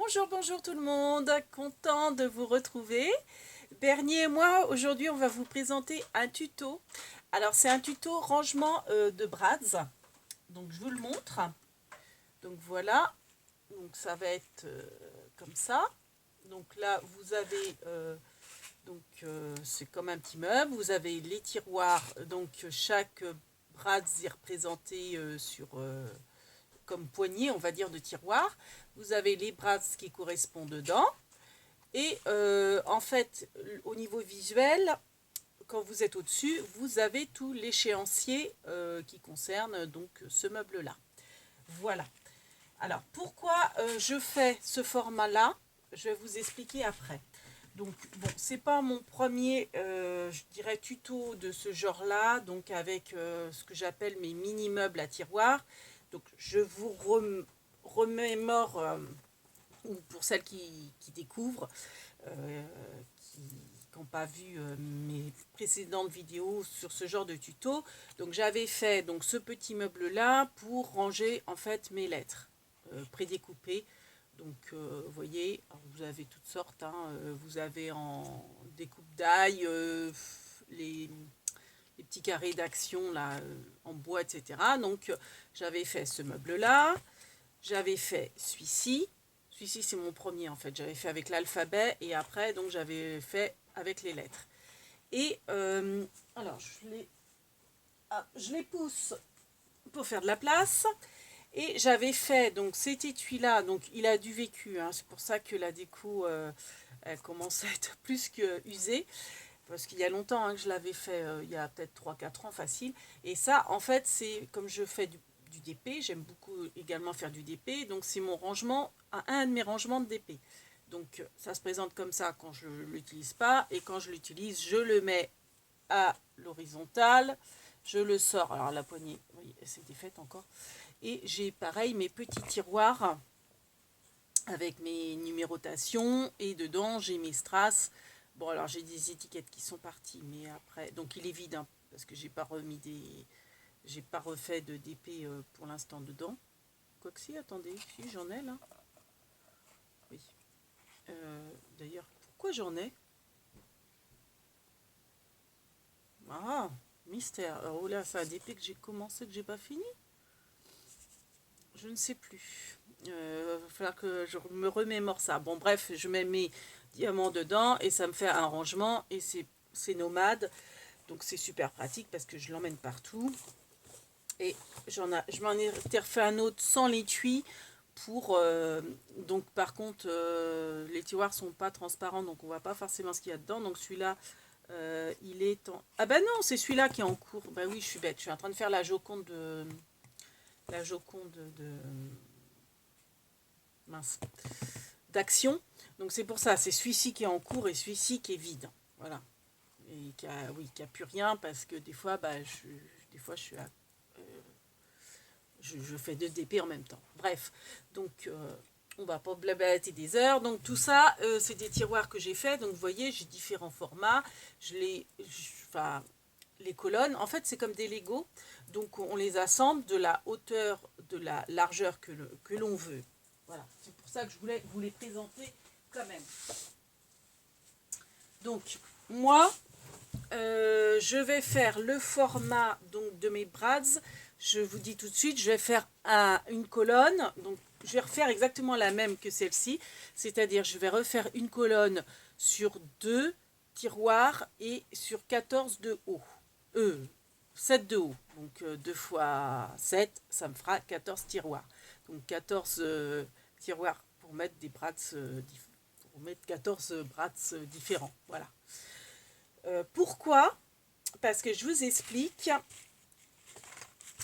Bonjour, bonjour tout le monde, content de vous retrouver. Bernier et moi, aujourd'hui, on va vous présenter un tuto. Alors, c'est un tuto rangement de brads. Donc, je vous le montre. Donc, voilà. Donc, ça va être comme ça. Donc, là, vous avez, c'est comme un petit meuble. Vous avez les tiroirs. Donc, chaque brads est représenté comme poignée, on va dire, de tiroir. Vous avez les brads qui correspondent dedans. Et en fait, au niveau visuel, quand vous êtes au-dessus, vous avez tout l'échéancier qui concerne donc ce meuble-là. Voilà. Alors, pourquoi je fais ce format-là? Je vais vous expliquer après. Donc, bon, c'est pas mon premier, je dirais, tuto de ce genre-là, donc avec ce que j'appelle mes mini-meubles à tiroirs. Donc, je vous remémore, ou pour celles qui découvrent, qui n'ont pas vu mes précédentes vidéos sur ce genre de tuto. Donc, j'avais fait donc ce petit meuble-là pour ranger en fait mes lettres prédécoupées. Donc, vous voyez, vous avez toutes sortes. Vous avez en découpe d'ail, les petits carrés d'action là en bois, etc. Donc, j'avais fait ce meuble-là. J'avais fait celui-ci. Celui-ci, c'est mon premier en fait. J'avais fait avec l'alphabet et après, donc, j'avais fait avec les lettres. Et alors, je les pousse pour faire de la place. Et j'avais fait donc cet étui-là, donc il a du vécu, hein, c'est pour ça que la déco elle commence à être plus que usée, parce qu'il y a longtemps que je l'avais fait, il y a peut-être 3-4 ans facile. Et ça, en fait, c'est comme je fais du DP, j'aime beaucoup également faire du DP, donc c'est mon rangement, un de mes rangements de DP. Donc ça se présente comme ça quand je ne l'utilise pas, et quand je l'utilise, je le mets à l'horizontale, je le sors, alors la poignée, oui, elle s'était faite encore. Et j'ai pareil mes petits tiroirs avec mes numérotations et dedans j'ai mes strass. Bon, alors j'ai des étiquettes qui sont parties, mais après, donc il est vide hein, parce que j'ai pas refait de DP pour l'instant dedans. Quoique si, attendez, si j'en ai là. Oui. D'ailleurs, pourquoi j'en ai? Ah, mystère. Oh là, c'est un DP que j'ai commencé que j'ai pas fini. Je ne sais plus. Il va falloir que je me remémore ça. Bon, bref, je mets mes diamants dedans et ça me fait un rangement et c'est nomade. Donc c'est super pratique parce que je l'emmène partout. Et je m'en ai refait un autre sans l'étui pour... donc par contre, les tiroirs sont pas transparents donc on voit pas forcément ce qu'il y a dedans. Donc celui-là, il est en... Ah bah non, c'est celui-là qui est en cours. Bah oui, je suis bête. Je suis en train de faire la Joconde de... La Joconde de mince, d'action. Donc c'est pour ça, c'est celui-ci qui est en cours et celui-ci qui est vide. Voilà. Et qui a plus rien parce que des fois, je suis je fais 2 DP en même temps. Bref, donc on va pas blablater des heures. Donc tout ça, c'est des tiroirs que j'ai fait. Donc vous voyez, j'ai différents formats. Enfin, les colonnes, en fait, c'est comme des Lego. Donc on les assemble de la hauteur, de la largeur que l'on veut. Voilà, c'est pour ça que je voulais vous les présenter quand même. Donc, moi, je vais faire le format donc, de mes brads. Je vous dis tout de suite, je vais faire une colonne. Donc, je vais refaire exactement la même que celle-ci. C'est-à-dire, je vais refaire une colonne sur 2 tiroirs et sur 14 de haut. 7 de haut. Donc, 2 fois 7, ça me fera 14 tiroirs. Donc, 14 tiroirs pour mettre des brads pour mettre 14 brads différents. Voilà. Pourquoi? Parce que je vous explique.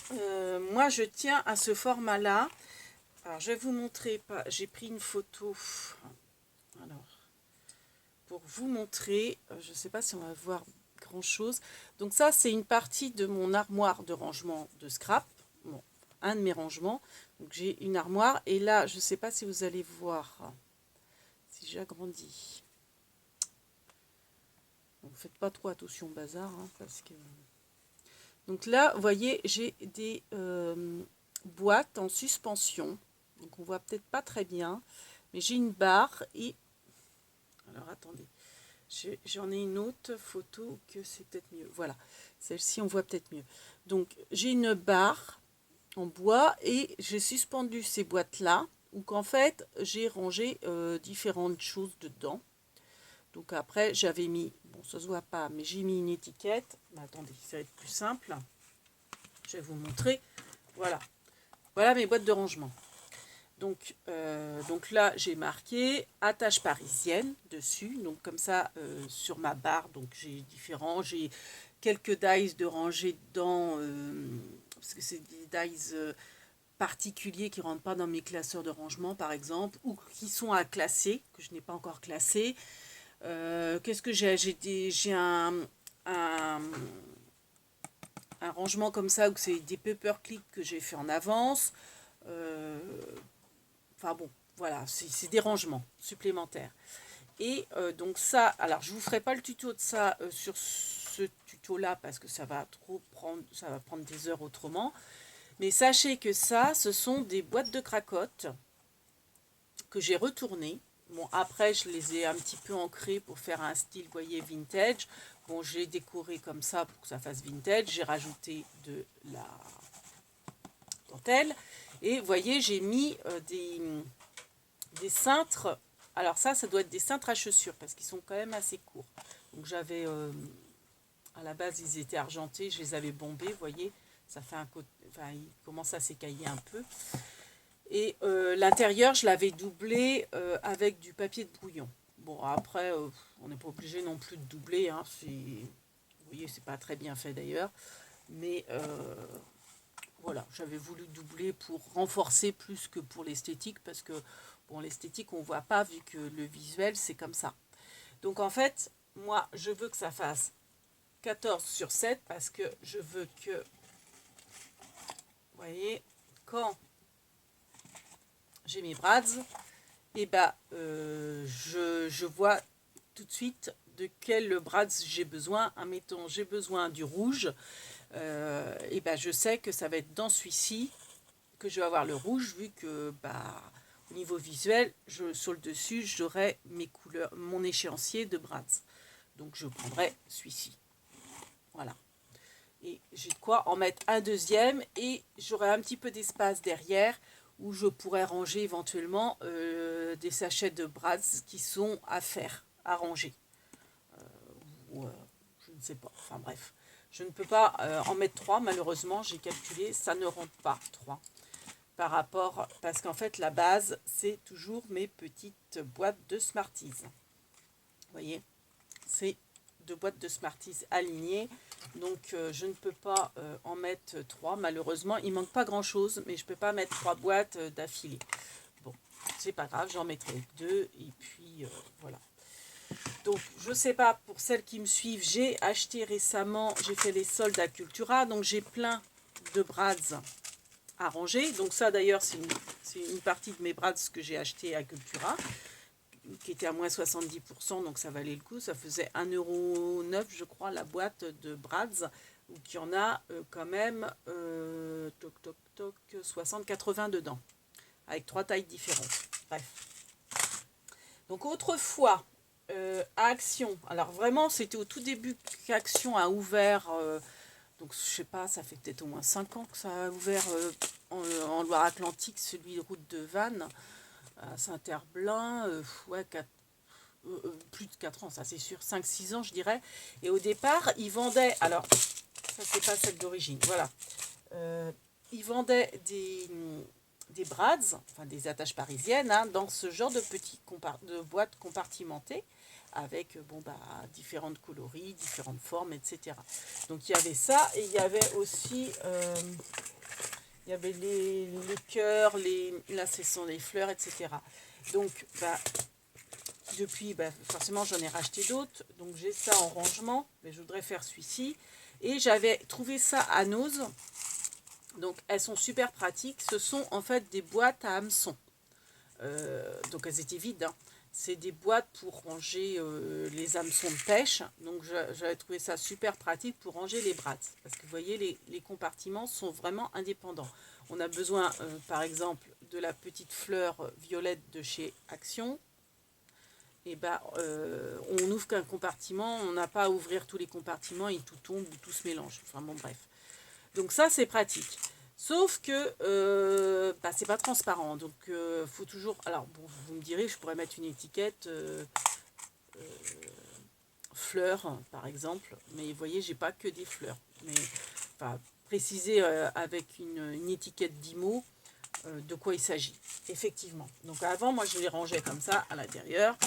Moi, je tiens à ce format-là. Alors, je vais vous montrer. J'ai pris une photo. Alors, pour vous montrer, je ne sais pas si on va voir grand-chose. Donc ça, c'est une partie de mon armoire de rangement de scrap. Bon, un de mes rangements. Donc j'ai une armoire. Et là, je ne sais pas si vous allez voir. Si j'agrandis. Donc faites pas trop attention au bazar. Hein, parce que... Donc là, vous voyez, j'ai des boîtes en suspension. Donc on voit peut-être pas très bien. mais j'ai une barre et... Alors attendez, j'en ai une autre photo que c'est peut-être mieux. Voilà, celle-ci on voit peut-être mieux. Donc j'ai une barre en bois et j'ai suspendu ces boîtes-là, où qu'en fait j'ai rangé différentes choses dedans. Donc après j'avais mis, bon ça se voit pas, mais j'ai mis une étiquette. Mais attendez, ça va être plus simple. Je vais vous montrer. Voilà, voilà mes boîtes de rangement. Donc là, j'ai marqué attache parisienne dessus. Donc comme ça, sur ma barre, donc j'ai différents. J'ai quelques dies de rangée dedans, parce que c'est des dies particuliers qui ne rentrent pas dans mes classeurs de rangement, par exemple, ou qui sont à classer, que je n'ai pas encore classé. Qu'est-ce que j'ai? J'ai un rangement comme ça, où c'est des paperclips que j'ai fait en avance. Enfin bon, voilà, c'est des rangements supplémentaires. Et donc ça, alors je vous ferai pas le tuto de ça sur ce tuto-là parce que ça va prendre des heures autrement. Mais sachez que ça, ce sont des boîtes de cracottes que j'ai retournées. Bon, après, je les ai un petit peu ancrées pour faire un style, vous voyez, vintage. Bon, j'ai décoré comme ça pour que ça fasse vintage. J'ai rajouté de la dentelle. Et vous voyez, j'ai mis des cintres. Alors ça doit être des cintres à chaussures parce qu'ils sont quand même assez courts. Donc j'avais, à la base, ils étaient argentés. Je les avais bombés, vous voyez. Ça fait un côté, enfin, ils commencent à s'écailler un peu. Et l'intérieur, je l'avais doublé avec du papier de brouillon. Bon, après, on n'est pas obligé non plus de doubler. Hein, vous voyez, c'est pas très bien fait d'ailleurs. Mais voilà, j'avais voulu doubler pour renforcer plus que pour l'esthétique. Parce que, bon, l'esthétique, on ne voit pas vu que le visuel, c'est comme ça. Donc, en fait, moi, je veux que ça fasse 14 sur 7 parce que je veux que, vous voyez, quand j'ai mes brads, et ben je vois tout de suite de quel brads j'ai besoin. Admettons, j'ai besoin du rouge, et ben je sais que ça va être dans celui-ci que je vais avoir le rouge, vu que au niveau visuel, sur le dessus, j'aurai mes couleurs, mon échéancier de brads. Donc je prendrai celui-ci. Voilà. Et j'ai de quoi en mettre un deuxième et j'aurai un petit peu d'espace derrière où je pourrais ranger éventuellement des sachets de brads qui sont à faire, à ranger. Ou, je ne sais pas, enfin bref. Je ne peux pas en mettre 3, malheureusement, j'ai calculé, ça ne rentre pas 3. Par rapport, parce qu'en fait la base, c'est toujours mes petites boîtes de Smarties. Vous voyez, c'est deux boîtes de Smarties alignées. Donc je ne peux pas en mettre 3, malheureusement. Il manque pas grand chose, mais je peux pas mettre 3 boîtes d'affilée. Bon, c'est pas grave, j'en mettrai 2 et puis voilà. Donc je sais pas, pour celles qui me suivent, j'ai acheté récemment, j'ai fait les soldes à Cultura, donc j'ai plein de brads à ranger. Donc ça d'ailleurs c'est une partie de mes brads que j'ai acheté à Cultura, qui était à moins 70%, donc ça valait le coup. Ça faisait 1,09 € je crois la boîte de brads, ou qu'il y en a quand même 60-80 dedans, avec 3 tailles différentes. Bref. Donc autrefois, à Action, alors vraiment c'était au tout début qu'Action a ouvert, donc je sais pas, ça fait peut-être au moins 5 ans que ça a ouvert en Loire-Atlantique, celui de route de Vannes, à Saint-Herblain, ouais, plus de 4 ans, ça c'est sûr, 5-6 ans je dirais. Et au départ, ils vendaient, alors ça c'est pas celle d'origine, voilà, ils vendaient des brads, enfin des attaches parisiennes, hein, dans ce genre de petites boîtes compartimentées, avec différentes coloris, différentes formes, etc. Donc il y avait ça, et il y avait aussi... il y avait les cœurs, là ce sont les fleurs, etc. Donc, depuis, forcément, j'en ai racheté d'autres. Donc, j'ai ça en rangement, mais je voudrais faire celui-ci. Et j'avais trouvé ça à Nose. Donc, elles sont super pratiques. Ce sont en fait des boîtes à hameçons. Donc, elles étaient vides, hein. C'est des boîtes pour ranger les hameçons de pêche. Donc, j'avais trouvé ça super pratique pour ranger les brads. Parce que vous voyez, les compartiments sont vraiment indépendants. On a besoin, par exemple, de la petite fleur violette de chez Action, et ben, on ouvre qu'un compartiment, on n'a pas à ouvrir tous les compartiments et tout tombe ou tout se mélange. Enfin bon, bref. Donc ça, c'est pratique. Sauf que bah, c'est pas transparent. Donc faut toujours. Alors bon, vous me direz, je pourrais mettre une étiquette fleurs, par exemple. Mais vous voyez, j'ai pas que des fleurs. Mais enfin, préciser avec une étiquette d'IMO de quoi il s'agit. Effectivement. Donc avant, moi, je les rangeais comme ça à l'intérieur.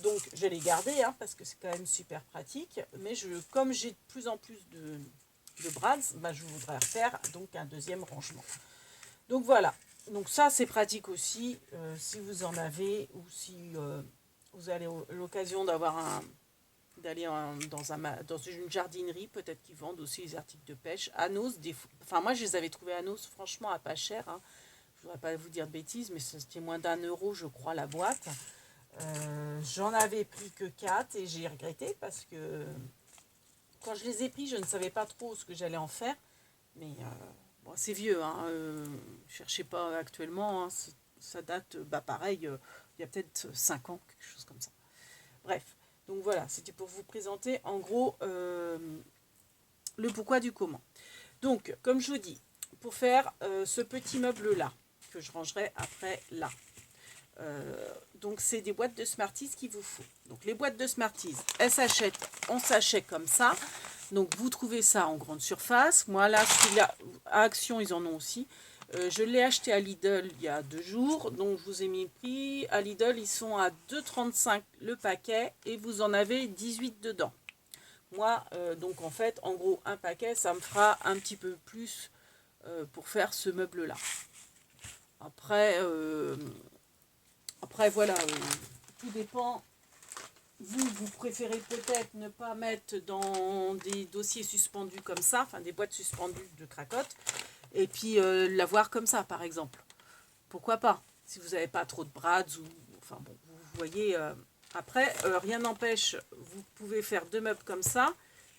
Donc je les gardais parce que c'est quand même super pratique. Mais comme j'ai de plus en plus de brads, bah, je voudrais refaire donc un deuxième rangement. Donc voilà. Donc ça, c'est pratique aussi si vous en avez ou si vous avez l'occasion d'aller dans une jardinerie, peut-être qu'ils vendent aussi les articles de pêche. Anos, enfin moi je les avais trouvés à Anos, franchement à pas cher. Je ne voudrais pas vous dire de bêtises, mais c'était moins d'1 € je crois la boîte. J'en avais pris que 4 et j'ai regretté parce que quand je les ai pris, je ne savais pas trop ce que j'allais en faire. Mais bon, c'est vieux, cherchez pas actuellement, ça date, pareil, il y a peut-être 5 ans, quelque chose comme ça. Bref, donc voilà, c'était pour vous présenter en gros le pourquoi du comment. Donc, comme je vous dis, pour faire ce petit meuble-là, que je rangerai après là. Donc c'est des boîtes de Smarties qu'il vous faut. Donc les boîtes de Smarties, elles s'achètent en sachet comme ça. Donc vous trouvez ça en grande surface. Moi là, celui-là, à Action, ils en ont aussi. Je l'ai acheté à Lidl il y a 2 jours. Donc je vous ai mis le prix. À Lidl, ils sont à 2,35 le paquet et vous en avez 18 dedans. Moi, donc en fait, en gros, un paquet, ça me fera un petit peu plus pour faire ce meuble-là. Après, voilà, tout dépend. Vous préférez peut-être ne pas mettre dans des dossiers suspendus comme ça, enfin des boîtes suspendues de cracotte, et puis l'avoir comme ça, par exemple. Pourquoi pas? Si vous n'avez pas trop de brads, ou, enfin bon, vous voyez. Après, rien n'empêche, vous pouvez faire 2 meubles comme ça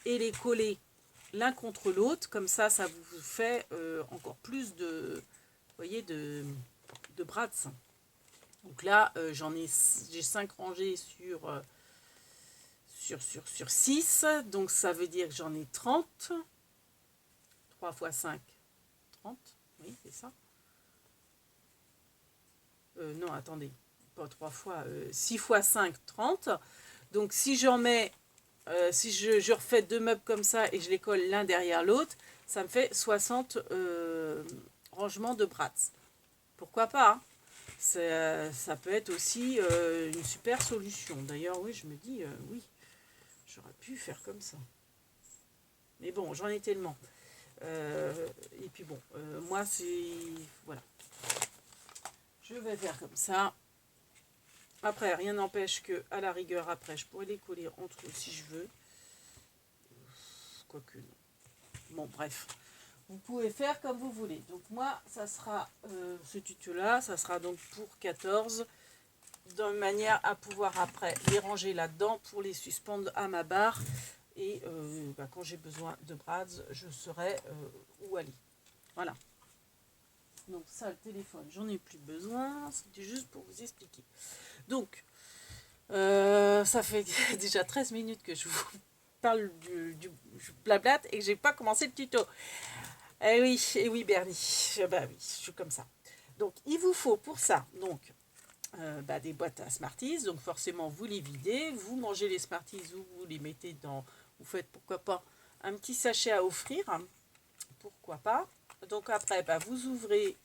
et les coller l'un contre l'autre, comme ça vous fait encore plus de, vous voyez, de brads. Donc là, j'ai 5 rangées sur 6. Donc ça veut dire que j'en ai 30. 3 fois 5, 30. Oui, c'est ça. Non, attendez. Pas 3 fois. 6 fois 5, 30. Donc si j'en mets... si je refais 2 meubles comme ça et je les colle l'un derrière l'autre, ça me fait 60 rangements de brads. Pourquoi pas, ça peut être aussi une super solution. D'ailleurs, oui, je me dis, oui, j'aurais pu faire comme ça. Mais bon, j'en ai tellement. Et puis bon, moi, c'est... Voilà. Je vais faire comme ça. Après, rien n'empêche que, à la rigueur, après, je pourrais les coller entre eux si je veux. Quoique, non. Bon, bref. Vous pouvez faire comme vous voulez. Donc moi, ça sera ce tuto-là, ça sera donc pour 14, de manière à pouvoir après les ranger là-dedans pour les suspendre à ma barre. Et quand j'ai besoin de brads, je saurai où aller. Voilà. Donc ça, le téléphone, j'en ai plus besoin. C'était juste pour vous expliquer. Donc, ça fait déjà 13 minutes que je vous parle du blablate et que j'ai pas commencé le tuto. Eh oui, Bernie. Bah oui, je suis comme ça. Donc, il vous faut pour ça, donc, des boîtes à Smarties. Donc, forcément, vous les videz. Vous mangez les Smarties ou vous les mettez dans... Vous faites, pourquoi pas, un petit sachet à offrir. Pourquoi pas. Donc, après, vous ouvrez...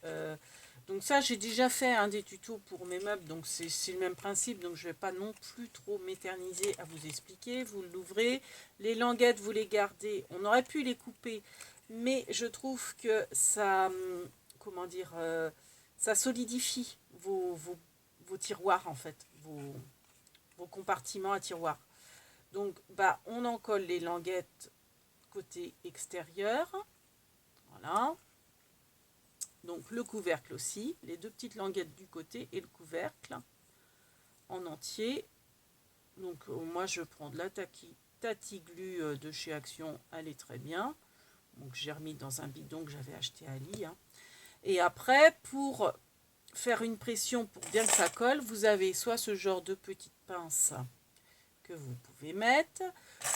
donc ça, j'ai déjà fait un des tutos pour mes meubles. Donc, c'est le même principe. Donc, je ne vais pas non plus trop m'éterniser à vous expliquer. Vous l'ouvrez. Les languettes, vous les gardez. On aurait pu les couper... Mais je trouve que ça, comment dire, ça solidifie vos tiroirs en fait, vos compartiments à tiroirs. Donc, on en colle les languettes côté extérieur. Voilà. Donc, le couvercle aussi, les 2 petites languettes du côté et le couvercle en entier. Donc, moi, je prends de la Tati-Glu de chez Action, elle est très bien. Donc j'ai remis dans un bidon que j'avais acheté à Lille. Et après, pour faire une pression pour bien que ça colle, vous avez soit ce genre de petite pince que vous pouvez mettre.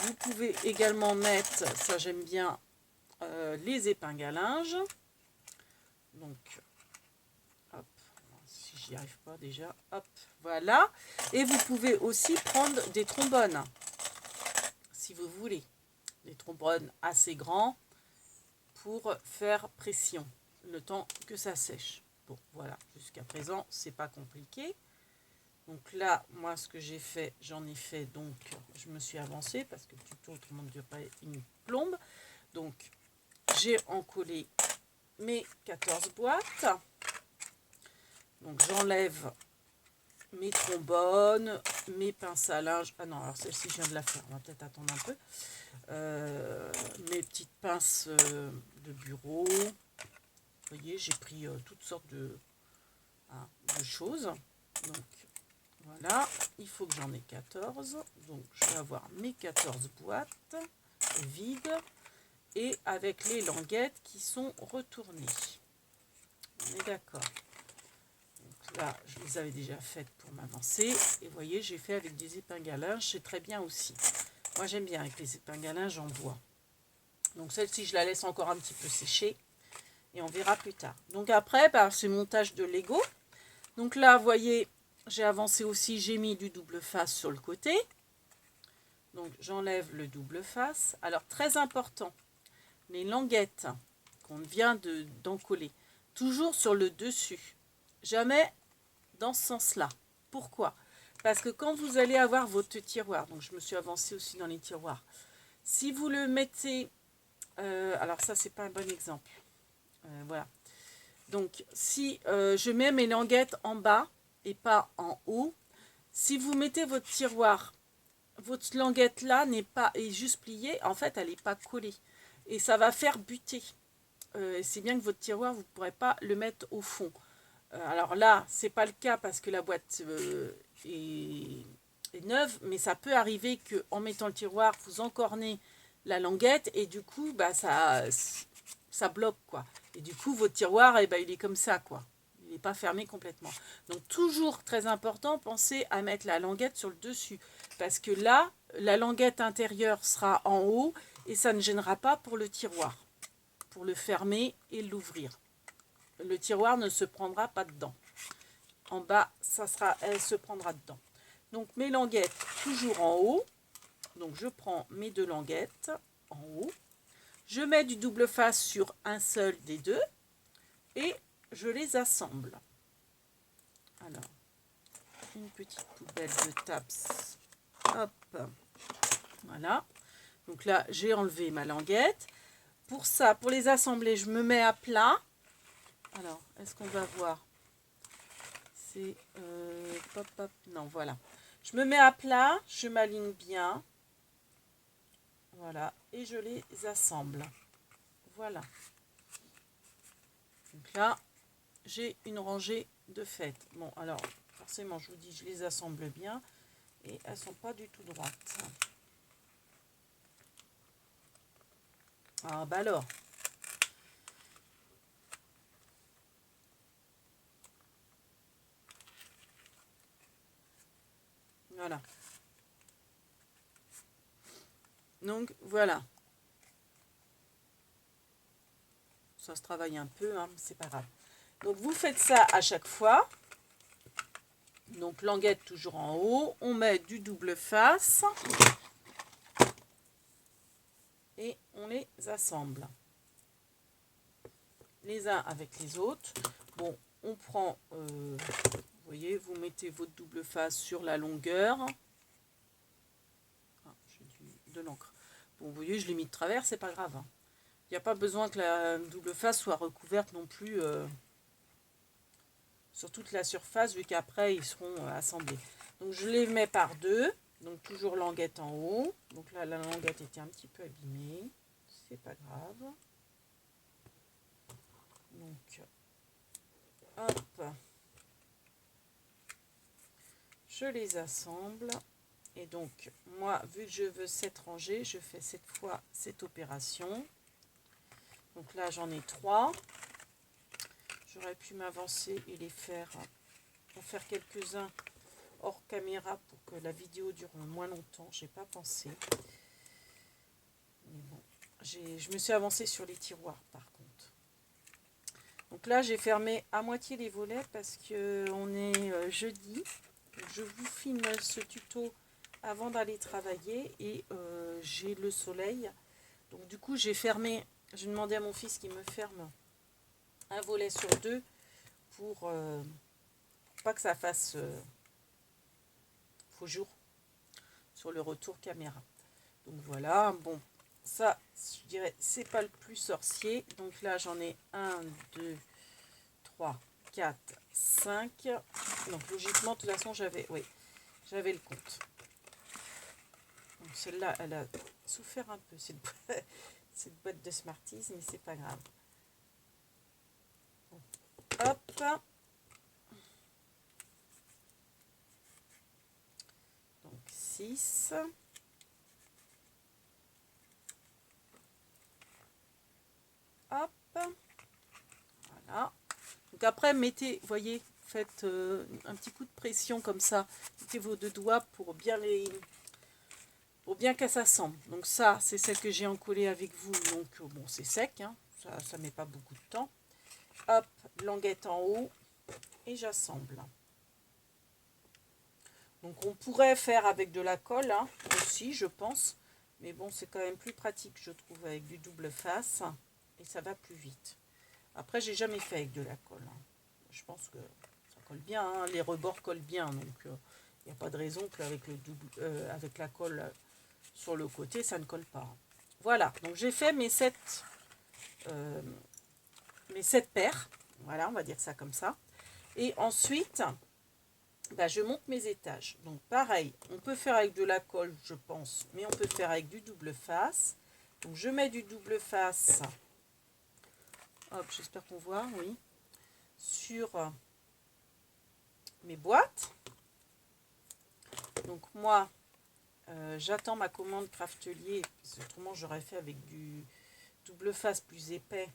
Vous pouvez également mettre, ça j'aime bien, les épingles à linge. Donc, hop, si j'y arrive pas déjà, hop, voilà. Et vous pouvez aussi prendre des trombones, si vous voulez. Des trombones assez grands pour faire pression, le temps que ça sèche. Bon, voilà, jusqu'à présent, c'est pas compliqué. Donc là, moi, ce que j'ai fait, j'en ai fait, donc, je me suis avancée, parce que le tuto, autrement, ne dure pas une plombe. Donc, j'ai encollé mes 14 boîtes. Donc, j'enlève mes trombones, mes pinces à linge. Ah non, alors celle-ci, je viens de la faire, on va peut-être attendre un peu. Mes petites pinces de bureau. Vous voyez, j'ai pris toutes sortes de choses. Donc, voilà, il faut que j'en ai 14. Donc, je vais avoir mes 14 boîtes vides et avec les languettes qui sont retournées. On est d'accord. Donc là, je les avais déjà faites pour m'avancer. Et vous voyez, j'ai fait avec des épingles à linge. C'est très bien aussi. Moi, j'aime bien avec les épingles à linge en bois. Donc, celle-ci, je la laisse encore un petit peu sécher. Et on verra plus tard. Donc, après, c'est montage de Lego. Donc là, vous voyez, j'ai avancé aussi, j'ai mis du double face sur le côté. Donc j'enlève le double face. Alors très important, les languettes qu'on vient d'encoller, toujours sur le dessus. Jamais dans ce sens-là. Pourquoi? Parce que quand vous allez avoir votre tiroir, donc je me suis avancée aussi dans les tiroirs, si vous le mettez, alors ça c'est pas un bon exemple. Voilà. Donc, si je mets mes languettes en bas et pas en haut, si vous mettez votre tiroir, votre languette là est juste pliée, en fait, elle n'est pas collée. Et ça va faire buter. C'est bien que votre tiroir, vous ne pourrez pas le mettre au fond. Alors là, c'est pas le cas parce que la boîte est neuve, mais ça peut arriver qu'en mettant le tiroir, vous encornez la languette et du coup, ça bloque, quoi. Et du coup, votre tiroir, il est comme ça, quoi. Il n'est pas fermé complètement. Donc, toujours très important, pensez à mettre la languette sur le dessus. Parce que là, la languette intérieure sera en haut et ça ne gênera pas pour le tiroir. Pour le fermer et l'ouvrir. Le tiroir ne se prendra pas dedans. En bas, elle se prendra dedans. Donc, mes languettes, toujours en haut. Donc, je prends mes deux languettes en haut. Je mets du double face sur un seul des deux et je les assemble. Alors, une petite poubelle de taps. Hop, voilà. Donc là, j'ai enlevé ma languette. Pour ça, pour les assembler, je me mets à plat. Alors, est-ce qu'on va voir? C'est... non, voilà. Je me mets à plat, je m'aligne bien. Voilà, et je les assemble. Voilà. Donc là, j'ai une rangée de faites. Bon, alors, forcément, je vous dis, je les assemble bien. Et elles ne sont pas du tout droites. Ah, bah alors. Voilà. Donc, voilà. Ça se travaille un peu, hein, c'est pas grave. Donc, vous faites ça à chaque fois. Donc, languette toujours en haut. On met du double face. Et on les assemble. Les uns avec les autres. Bon, on prend... vous voyez, vous mettez votre double face sur la longueur. Ah, j'ai de l'encre. Bon, vous voyez, je l'ai mis de travers, c'est pas grave. Hein. Il n'y a pas besoin que la double face soit recouverte non plus sur toute la surface, vu qu'après, ils seront assemblés. Donc, je les mets par deux. Donc, toujours languette en haut. Donc là, la languette était un petit peu abîmée. C'est pas grave. Donc, hop. Je les assemble. Et donc, moi, vu que je veux 7 rangées, je fais cette fois cette opération. Donc là, j'en ai 3. J'aurais pu m'avancer et les faire, en faire quelques-uns hors caméra pour que la vidéo dure moins longtemps. J'ai pas pensé. Mais bon, je me suis avancée sur les tiroirs par contre. Donc là, j'ai fermé à moitié les volets parce que on est jeudi. Je vous filme ce tuto avant d'aller travailler et j'ai le soleil. Donc du coup, j'ai fermé. J'ai demandé à mon fils qu'il me ferme un volet sur deux pour pas que ça fasse faux jour sur le retour caméra. Donc voilà, bon, ça, je dirais, c'est pas le plus sorcier. Donc là, j'en ai 1, 2, 3, 4, 5. Donc logiquement, de toute façon, j'avais le compte. Donc celle-là, elle a souffert un peu, cette boîte de Smarties, mais c'est pas grave. Bon. Hop. Donc 6. Hop. Voilà. Donc après, mettez, voyez, faites un petit coup de pression comme ça. Mettez vos deux doigts pour bien qu'elle s'assemble. Donc ça, c'est celle que j'ai encollée avec vous. Donc bon, c'est sec, hein. Ça met pas beaucoup de temps. Hop, languette en haut et j'assemble. Donc on pourrait faire avec de la colle hein, aussi, je pense. Mais bon, c'est quand même plus pratique, je trouve, avec du double face. Et ça va plus vite. Après, j'ai jamais fait avec de la colle. Hein. Je pense que ça colle bien. Hein. Les rebords collent bien. Donc, il n'y a pas de raison qu'avec avec la colle sur le côté, ça ne colle pas. Voilà. Donc, j'ai fait mes 7 paires. Voilà, on va dire ça comme ça. Et ensuite, bah, je monte mes étages. Donc, pareil, on peut faire avec de la colle, je pense. Mais on peut faire avec du double face. Donc, je mets du double face. Hop, j'espère qu'on voit, oui. Sur mes boîtes. Donc moi, j'attends ma commande Craftelier. Autrement, j'aurais fait avec du double face plus épais,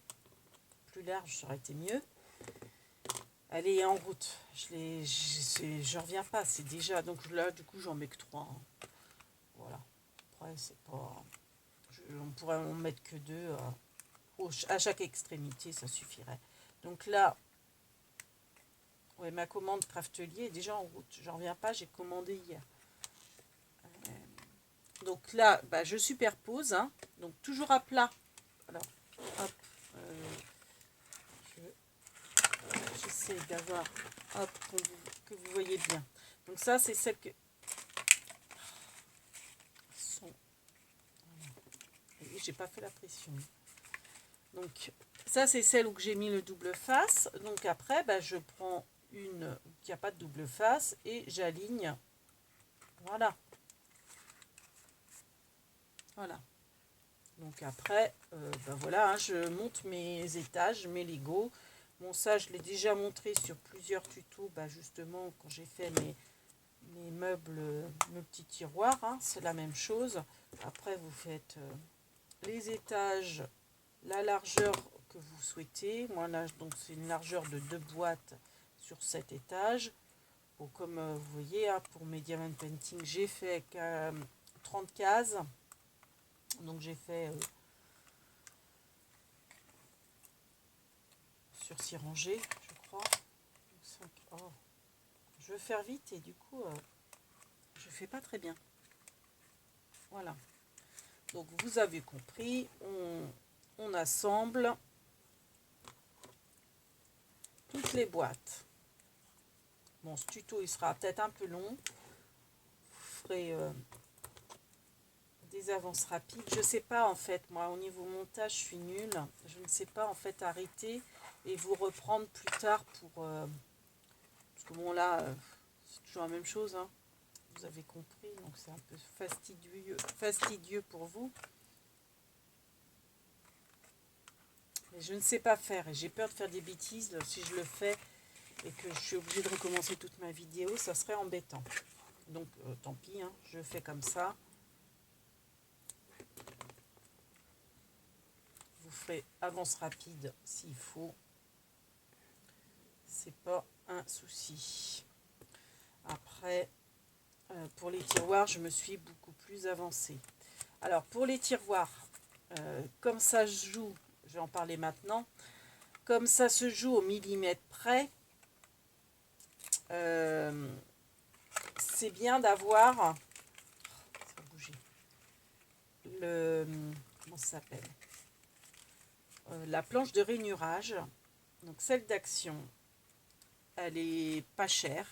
plus large, ça aurait été mieux. Elle est en route. Je reviens pas. C'est déjà. Donc là, du coup, j'en mets que 3. Hein. Voilà. Après, c'est pas. On pourrait en mettre que 2. À chaque extrémité, ça suffirait. Donc là, ouais, ma commande Craftelier est déjà en route. J'en reviens pas, j'ai commandé hier. Donc là, bah, je superpose. Hein. Donc toujours à plat. Alors, hop. J'essaie d'avoir. Hop, que vous voyez bien. Donc ça, c'est celle que. J'ai pas fait la pression. Donc ça, c'est celle où j'ai mis le double face. Donc après, bah, je prends une qui n'a pas de double face et j'aligne. Voilà. Voilà. Donc après, ben voilà, hein, je monte mes étages, mes Lego. Bon, ça, je l'ai déjà montré sur plusieurs tutos, bah, justement, quand j'ai fait mes meubles, mes petits tiroirs. Hein, c'est la même chose. Après, vous faites les étages, la largeur que vous souhaitez. Moi, là, donc c'est une largeur de 2 boîtes sur 7 étages. Bon, comme vous voyez, hein, pour mes diamond painting, j'ai fait 30 cases. Donc j'ai fait sur 6 rangées, je crois. 5. Oh. Je veux faire vite et du coup, je fais pas très bien. Voilà. Donc vous avez compris, on assemble toutes les boîtes. Bon, ce tuto, il sera peut-être un peu long. Vous ferez des avances rapides. Je sais pas en fait, moi, au niveau montage, je suis nulle. Je ne sais pas en fait arrêter et vous reprendre plus tard pour... parce que bon là, c'est toujours la même chose, hein. Vous avez compris, donc c'est un peu fastidieux pour vous. Mais je ne sais pas faire et j'ai peur de faire des bêtises. Si je le fais et que je suis obligée de recommencer toute ma vidéo, ça serait embêtant. Donc tant pis, hein, je fais comme ça. Vous ferez avance rapide s'il faut. c'est pas un souci. Après, pour les tiroirs, je me suis beaucoup plus avancée. Alors, pour les tiroirs, comme ça se joue, je vais en parler maintenant, comme ça se joue au millimètre près, c'est bien d'avoir, ça va bouger, comment ça s'appelle, la planche de rainurage. Donc celle d'Action, elle est pas chère.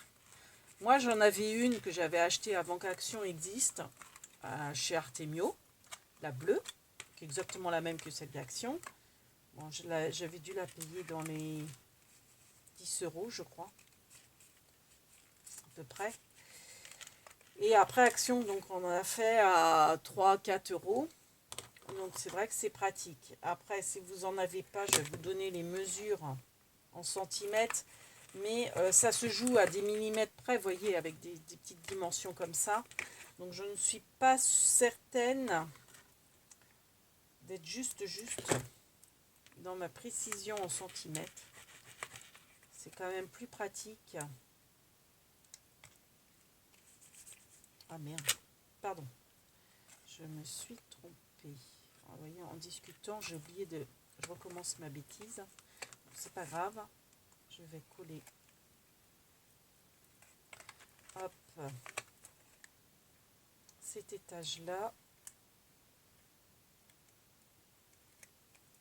Moi j'en avais une que j'avais achetée avant qu'Action existe, chez Artemio, la bleue, qui est exactement la même que celle d'Action. Bon, j'avais dû la payer dans les 10 euros, je crois, à peu près. Et après Action, donc on en a fait à 3-4 euros. Donc c'est vrai que c'est pratique. Après, si vous n'en avez pas, je vais vous donner les mesures en centimètres. Mais ça se joue à des millimètres près, vous voyez, avec des petites dimensions comme ça. Donc je ne suis pas certaine d'être juste dans ma précision en centimètres. C'est quand même plus pratique. Ah merde, pardon. Je me suis trompée. Vous voyez, en discutant, j'ai oublié de... Je recommence ma bêtise. C'est pas grave. Je vais coller. Hop. Cet étage-là.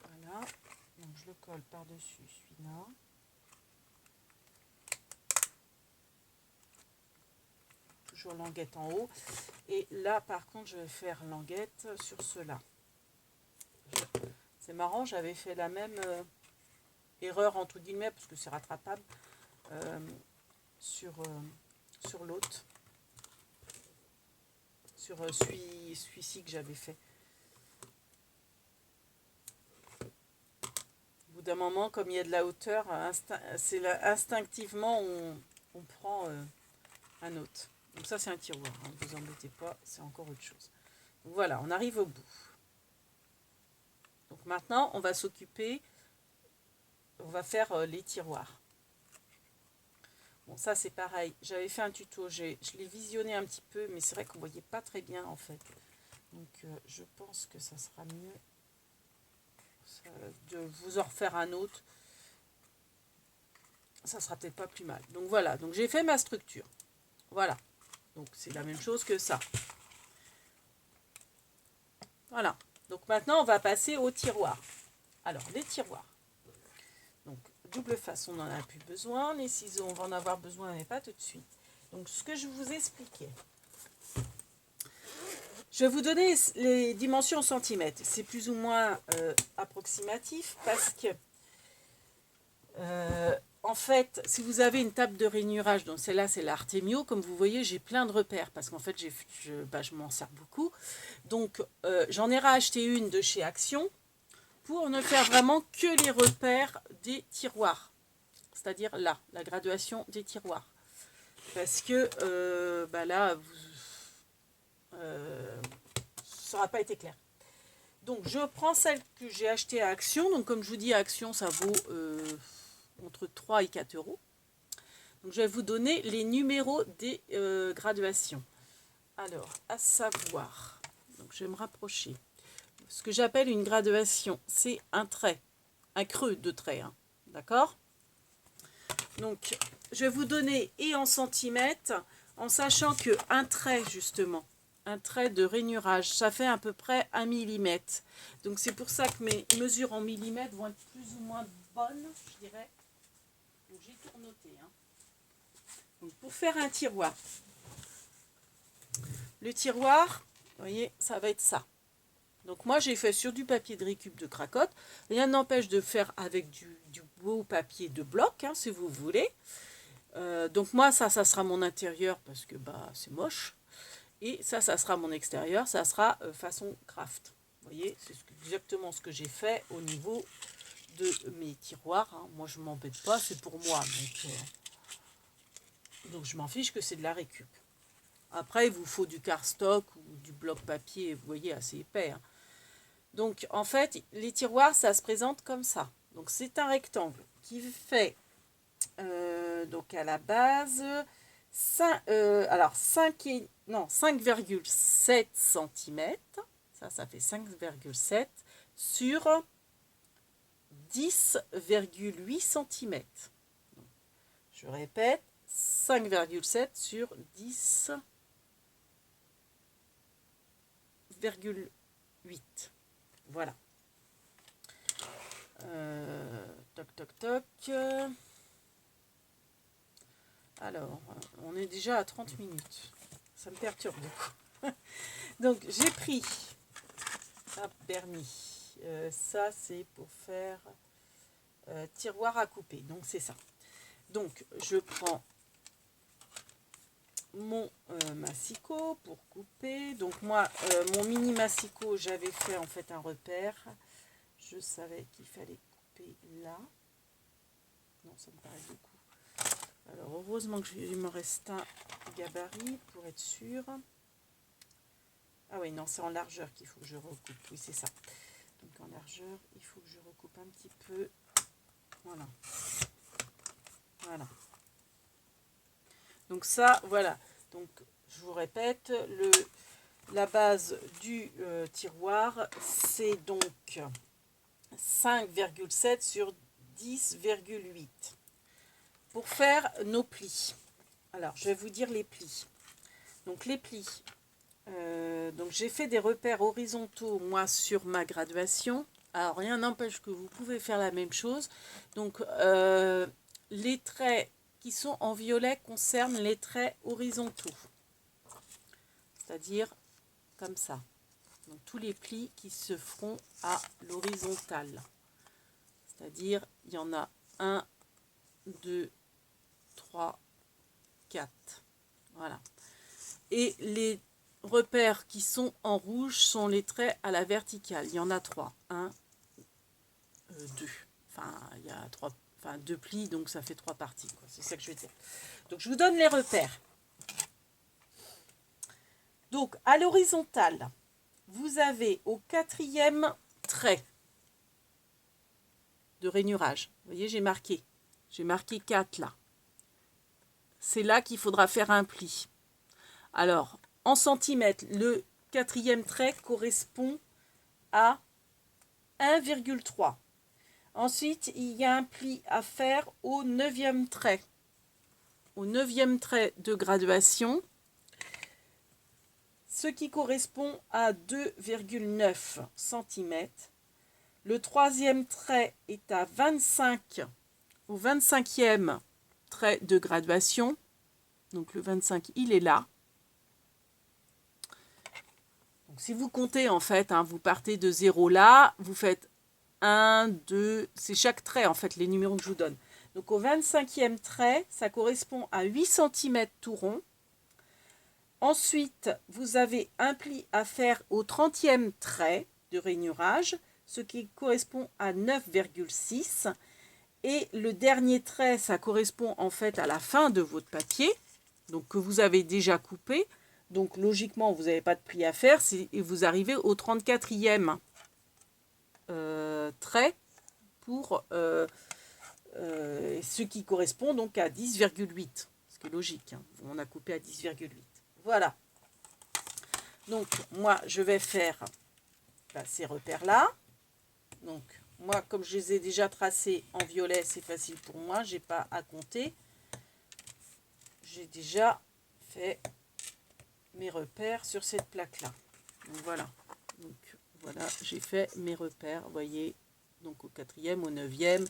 Voilà. Donc je le colle par-dessus celui-là. Toujours languette en haut. Et là, par contre, je vais faire languette sur cela. C'est marrant, j'avais fait la même erreur, entre guillemets, parce que c'est rattrapable, sur l'autre. Sur celui-ci que j'avais fait. Au bout d'un moment, comme il y a de la hauteur, instinctivement, on prend un autre. Donc ça, c'est un tiroir, hein, ne vous embêtez pas, c'est encore autre chose. Donc voilà, on arrive au bout. Donc maintenant, on va s'occuper, on va faire les tiroirs. Bon, ça c'est pareil, j'avais fait un tuto, je l'ai visionné un petit peu, mais c'est vrai qu'on ne voyait pas très bien en fait. Donc je pense que ça sera mieux de vous en refaire un autre. Ça sera peut-être pas plus mal. Donc voilà, donc j'ai fait ma structure. Voilà, donc c'est la même chose que ça. Voilà, donc maintenant on va passer aux tiroirs. Alors les tiroirs. Donc double face, on n'en a plus besoin. Les ciseaux, on va en avoir besoin, mais pas tout de suite. Donc ce que je vous expliquais. Je vais vous donner les dimensions en centimètres. C'est plus ou moins approximatif parce que, en fait, si vous avez une table de rainurage, donc celle-là c'est l'Artemio, comme vous voyez, j'ai plein de repères parce qu'en fait, je m'en sers beaucoup. Donc, j'en ai racheté une de chez Action pour ne faire vraiment que les repères des tiroirs. C'est-à-dire là, la graduation des tiroirs. Parce que là, ça n'aura pas été clair. Donc je prends celle que j'ai achetée à Action. Donc comme je vous dis, à Action, ça vaut entre 3 et 4 euros. Donc je vais vous donner les numéros des graduations. Alors, à savoir, donc je vais me rapprocher. Ce que j'appelle une graduation, c'est un trait, un creux de trait. Hein, d'accord ? Donc, je vais vous donner et en centimètres, en sachant qu'un trait, justement, un trait de rainurage, ça fait à peu près 1 millimètre. Donc, c'est pour ça que mes mesures en millimètres vont être plus ou moins bonnes, je dirais. Donc, j'ai tout noté. Hein. Donc, pour faire un tiroir, le tiroir, vous voyez, ça va être ça. Donc, moi, j'ai fait sur du papier de récup de cracotte. Rien n'empêche de faire avec du beau papier de bloc, hein, si vous voulez. Donc moi, ça sera mon intérieur parce que c'est moche. Et ça sera mon extérieur, ça sera façon craft. Vous voyez, c'est exactement ce que j'ai fait au niveau de mes tiroirs. Hein. Moi, je ne m'embête pas, c'est pour moi. Donc je m'en fiche que c'est de la récup. Après, il vous faut du cardstock ou du bloc papier, vous voyez, assez épais. Hein. Donc, en fait, les tiroirs, ça se présente comme ça. Donc, c'est un rectangle qui fait Donc à la base, 5,7 cm. Ça fait 5,7 sur 10,8 cm. Je répète, 5,7 sur 10,8. Voilà. Toc, toc, toc. Alors, on est déjà à 30 minutes. Ça me perturbe beaucoup. Donc, j'ai pris un permis. Ça, c'est pour faire tiroir à couper. Donc, c'est ça. Donc, je prends mon massicot pour couper. Donc, moi, mon mini massicot, j'avais fait en fait un repère. Je savais qu'il fallait couper là. Non, ça me paraît beaucoup. Alors, heureusement qu'il me reste un gabarit pour être sûr. Ah oui, non, c'est en largeur qu'il faut que je recoupe. Oui, c'est ça. Donc, en largeur, il faut que je recoupe un petit peu. Voilà. Voilà. Donc, ça, voilà. Donc, je vous répète, la base du tiroir, c'est donc 5,7 sur 10,8. Pour faire nos plis. Alors, je vais vous dire les plis. Donc, les plis. Donc, j'ai fait des repères horizontaux, moi, sur ma graduation. Alors, rien n'empêche que vous pouvez faire la même chose. Donc, les traits qui sont en violet concernent les traits horizontaux. C'est-à-dire comme ça. Donc, tous les plis qui se feront à l'horizontale. C'est-à-dire, il y en a 1, 2, 3, 4. Voilà. Et les repères qui sont en rouge sont les traits à la verticale. Il y en a 3. 1, 2. Enfin, il y a 3, enfin 2 plis, donc ça fait 3 parties. C'est ça que je veux dire. Donc, je vous donne les repères. Donc, à l'horizontale, vous avez au 4e trait de rainurage. Vous voyez, j'ai marqué. J'ai marqué 4 là. C'est là qu'il faudra faire un pli. Alors, en centimètres, le 4e trait correspond à 1,3. Ensuite, il y a un pli à faire au 9e trait. Au 9e trait de graduation, ce qui correspond à 2,9 cm. Le 3e trait est à 25, au 25e trait de graduation. Donc le 25, il est là. Donc si vous comptez en fait, vous partez de 0 là, vous faites 1, 2, c'est chaque trait en fait, les numéros que je vous donne. Donc au 25e trait, ça correspond à 8 cm tout rond. Ensuite, vous avez un pli à faire au 30e trait de rainurage, ce qui correspond à 9,6. Et le dernier trait, ça correspond en fait à la fin de votre papier, donc que vous avez déjà coupé. Donc logiquement, vous n'avez pas de pli à faire et vous arrivez au 34e trait pour ce qui correspond donc à 10,8. Ce qui est logique, on a coupé à 10,8. Voilà. Donc moi, je vais faire ces repères-là. Donc moi, comme je les ai déjà tracés en violet, c'est facile pour moi, j'ai pas à compter. J'ai déjà fait mes repères sur cette plaque-là. Donc voilà. Donc voilà, j'ai fait mes repères, vous voyez, donc au 4e, au 9e,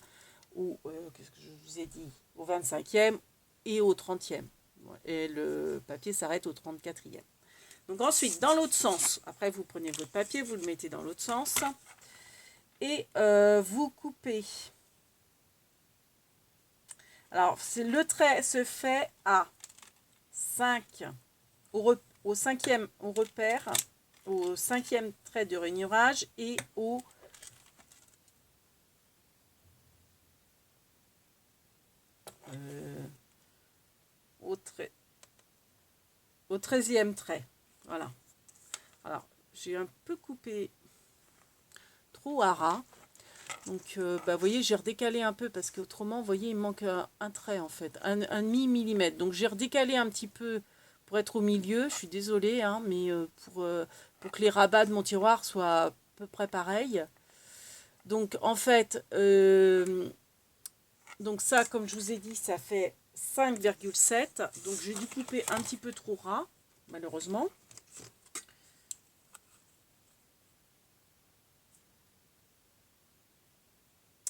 ou qu'est-ce que je vous ai dit, au 25e et au 30e. Et le papier s'arrête au 34e. Donc ensuite, dans l'autre sens, après vous prenez votre papier, vous le mettez dans l'autre sens, et vous coupez. Alors, le trait se fait à 5, au 5e, on repère, au 5e trait de rainurage et au 13e trait. Voilà. Alors, j'ai un peu coupé trop à ras. Donc, bah, vous voyez, j'ai redécalé un peu parce qu'autrement, vous voyez, il me manque un trait en fait, un demi-millimètre. Donc, j'ai redécalé un petit peu pour être au milieu. Je suis désolée, hein, mais pour que les rabats de mon tiroir soient à peu près pareils. Donc, en fait, donc ça, comme je vous ai dit, ça fait 5,7. Donc, j'ai dû couper un petit peu trop ras, malheureusement.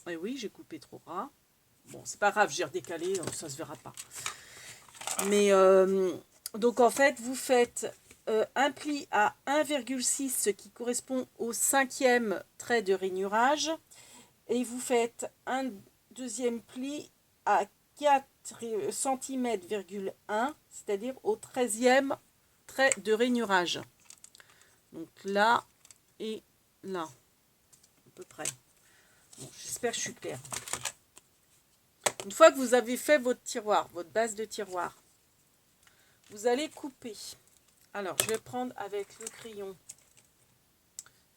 Et oui, j'ai coupé trop ras. Bon, c'est pas grave, j'ai redécalé, donc ça se verra pas. Mais donc en fait, vous faites un pli à 1,6, ce qui correspond au 5e trait de rainurage. Et vous faites un deuxième pli à 4 cm,1, c'est-à-dire au 13e trait de rainurage. Donc là et là, à peu près. Bon, j'espère que je suis claire. Une fois que vous avez fait votre tiroir, votre base de tiroir, vous allez couper. Alors, je vais prendre avec le crayon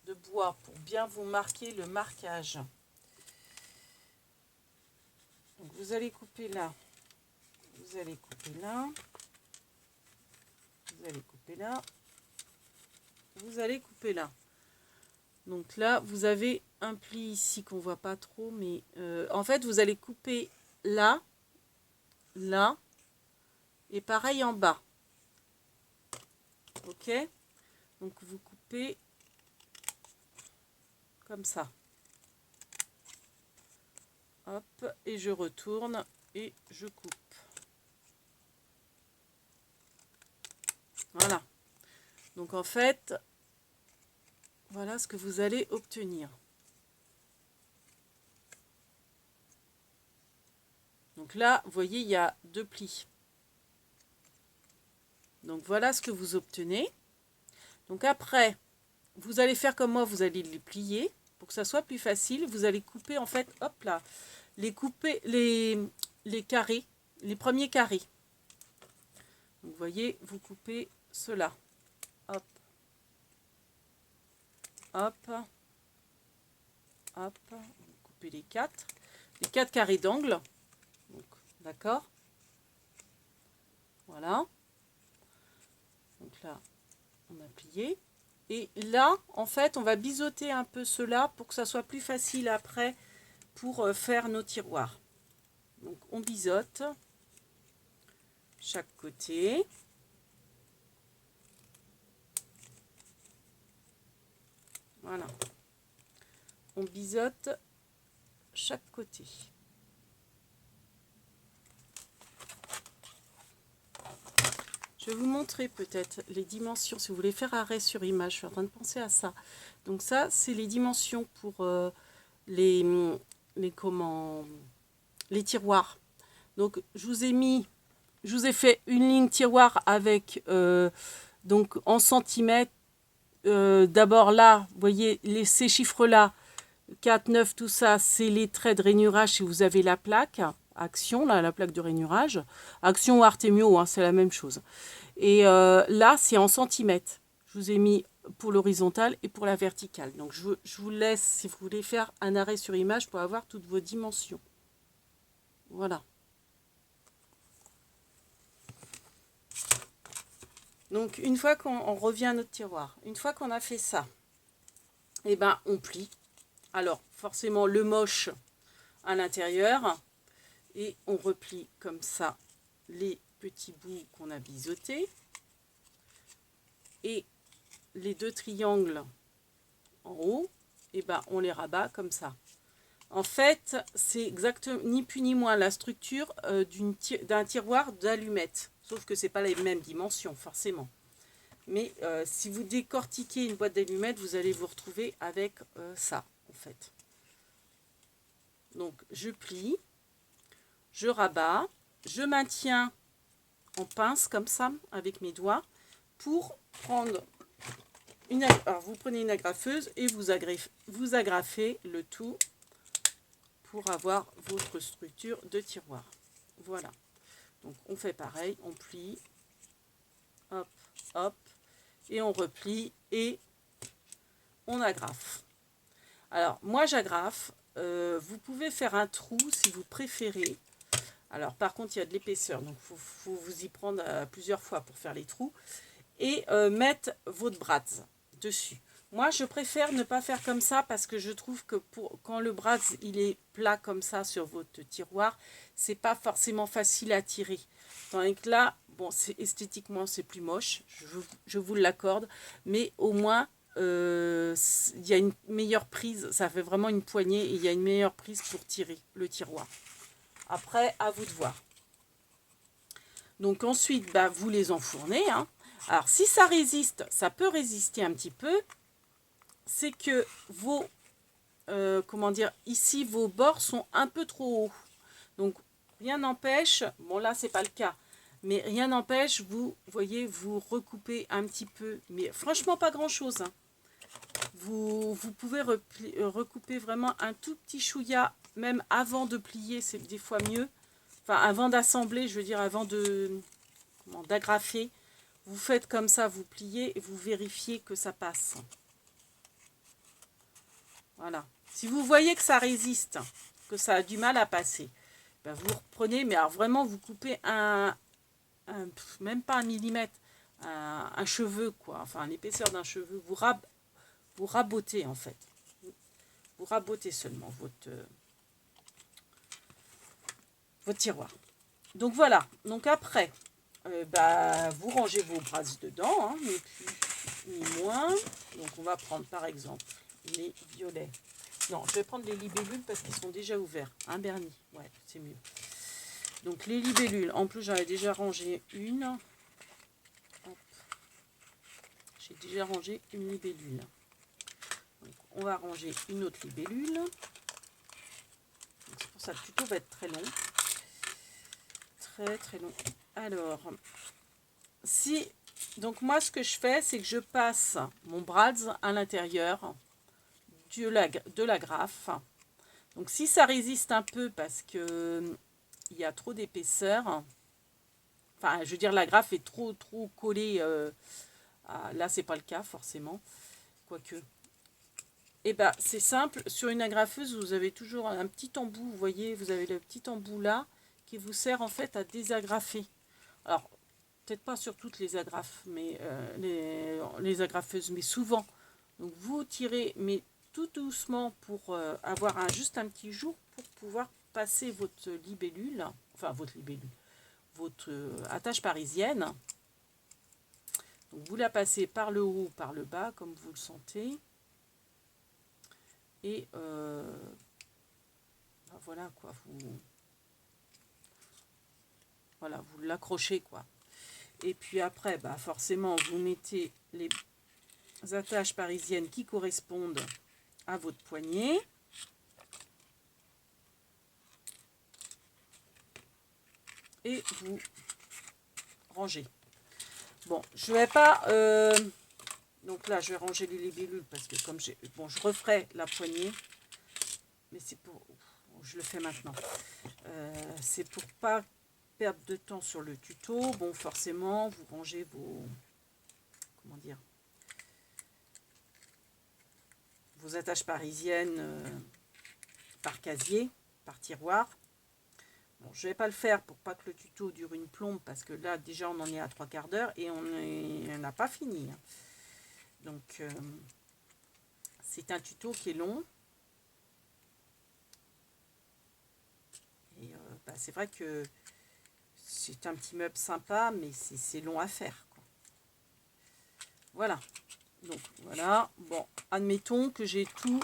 de bois pour bien vous marquer le marquage. Donc, vous allez couper là. Vous allez couper là. Vous allez couper là. Vous allez couper là. Donc là, vous avez un pli ici qu'on ne voit pas trop, mais en fait, vous allez couper là, là, et pareil en bas. Ok? Donc vous coupez comme ça. Hop, et je retourne et je coupe. Voilà. Donc en fait, voilà ce que vous allez obtenir. Donc là, vous voyez, il y a 2 plis. Donc voilà ce que vous obtenez. Donc après, vous allez faire comme moi, vous allez les plier pour que ça soit plus facile. Vous allez couper en fait, hop là, les carrés, les premiers carrés. Donc, vous voyez, vous coupez cela. Hop, hop, hop. Vous coupez les 4 carrés d'angle. D'accord. Voilà. Donc là, on a plié. Et là, en fait, on va biseauter un peu cela pour que ça soit plus facile après pour faire nos tiroirs. Donc, on biseaute chaque côté. Voilà. On biseaute chaque côté. Je vais vous montrer peut-être les dimensions, si vous voulez faire arrêt sur image, je suis en train de penser à ça. Donc ça, c'est les dimensions pour les tiroirs. Donc je vous ai fait une ligne tiroir avec, donc en centimètres. D'abord là, vous voyez, ces chiffres-là, 4, 9, tout ça, c'est les traits de rainurage si vous avez la plaque. Action, là, la plaque de rainurage. Action ou Artemio, hein, c'est la même chose. Et là, c'est en centimètres. Je vous ai mis pour l'horizontale et pour la verticale. Donc, je vous laisse, si vous voulez faire un arrêt sur image pour avoir toutes vos dimensions. Voilà. Donc, une fois qu'on revient à notre tiroir, une fois qu'on a fait ça, eh ben, on plie. Alors, forcément, le moche à l'intérieur. Et on replie comme ça les petits bouts qu'on a biseautés. Et les 2 triangles en haut, et ben on les rabat comme ça. En fait, c'est exactement ni plus ni moins la structure d'un tiroir d'allumettes. Sauf que ce n'est pas les mêmes dimensions, forcément. Mais si vous décortiquez une boîte d'allumettes, vous allez vous retrouver avec ça, en fait. Donc, je plie. Je rabats, je maintiens en pince comme ça avec mes doigts pour prendre une... Alors vous prenez une agrafeuse et vous agrafez le tout pour avoir votre structure de tiroir. Voilà. Donc on fait pareil, on plie, hop, hop, et on replie et on agrafe. Alors moi j'agrafe vous pouvez faire un trou si vous préférez. Alors par contre il y a de l'épaisseur, donc il faut vous y prendre plusieurs fois pour faire les trous. Et mettre votre brads dessus. Moi je préfère ne pas faire comme ça parce que je trouve que quand le brads il est plat comme ça sur votre tiroir, c'est pas forcément facile à tirer. Tandis que là, bon, esthétiquement c'est plus moche, je vous l'accorde, mais au moins il y a une meilleure prise, ça fait vraiment une poignée et il y a une meilleure prise pour tirer le tiroir. Après, à vous de voir. Donc ensuite, bah, vous les enfournez. Hein. Alors si ça résiste, ça peut résister un petit peu. C'est que vos, comment dire, ici vos bords sont un peu trop hauts. Donc rien n'empêche, bon là c'est pas le cas, mais rien n'empêche, vous voyez, vous recoupez un petit peu, mais franchement pas grand chose. Hein. Vous pouvez recouper vraiment un tout petit chouïa, même avant de plier, c'est des fois mieux. Enfin, avant d'assembler, je veux dire, avant d'agrafer. Vous faites comme ça, vous pliez et vous vérifiez que ça passe. Voilà. Si vous voyez que ça résiste, que ça a du mal à passer, ben vous reprenez, mais alors vraiment, vous coupez même pas un millimètre, un cheveu, quoi. Enfin, l'épaisseur d'un cheveu. Vous rabotez, en fait. Vous rabotez seulement votre tiroir. Donc voilà. Donc après, vous rangez vos brasses dedans, hein, ni plus ni moins. Donc on va prendre par exemple les violets. Non, je vais prendre les libellules parce qu'ils sont déjà ouverts. Un Bernie, ouais, c'est mieux. Donc les libellules, en plus j'en ai déjà rangé une. J'ai déjà rangé une libellule. Donc on va ranger une autre libellule. C'est pour ça que le tuto va être très long. Très très long. Alors, donc moi ce que je fais, c'est que je passe mon brads à l'intérieur de la grafe. Donc si ça résiste un peu parce que il y a trop d'épaisseur, enfin je veux dire la grafe est trop collée, là c'est pas le cas forcément, quoique. Et ben c'est simple, sur une agrafeuse vous avez toujours un petit embout, vous voyez, vous avez le petit embout là qui vous sert en fait à désagrafer. Alors peut-être pas sur toutes les agrafes, mais les agrafeuses, mais souvent. Donc vous tirez, mais tout doucement pour avoir juste un petit jour pour pouvoir passer votre libellule, enfin votre attache parisienne. Donc vous la passez par le haut, par le bas, comme vous le sentez. Et voilà quoi, vous l'accrochez quoi. Et puis après, forcément, vous mettez les attaches parisiennes qui correspondent à votre poignet. Et vous rangez. Bon, je vais pas... donc là, je vais ranger les libellules parce que comme j'ai... Bon, je referai la poignée. Mais c'est pour... Je le fais maintenant. C'est pour pas perdre de temps sur le tuto. Bon, forcément, vous rangez vos... Comment dire ? Vos attaches parisiennes par casier, par tiroir. Bon, je ne vais pas le faire pour pas que le tuto dure une plombe parce que là déjà on en est à 3/4 d'heure et on n'a pas fini. Donc c'est un tuto qui est long. Et c'est vrai que c'est un petit meuble sympa mais c'est long à faire, quoi. Voilà. Donc voilà, bon, admettons que j'ai tous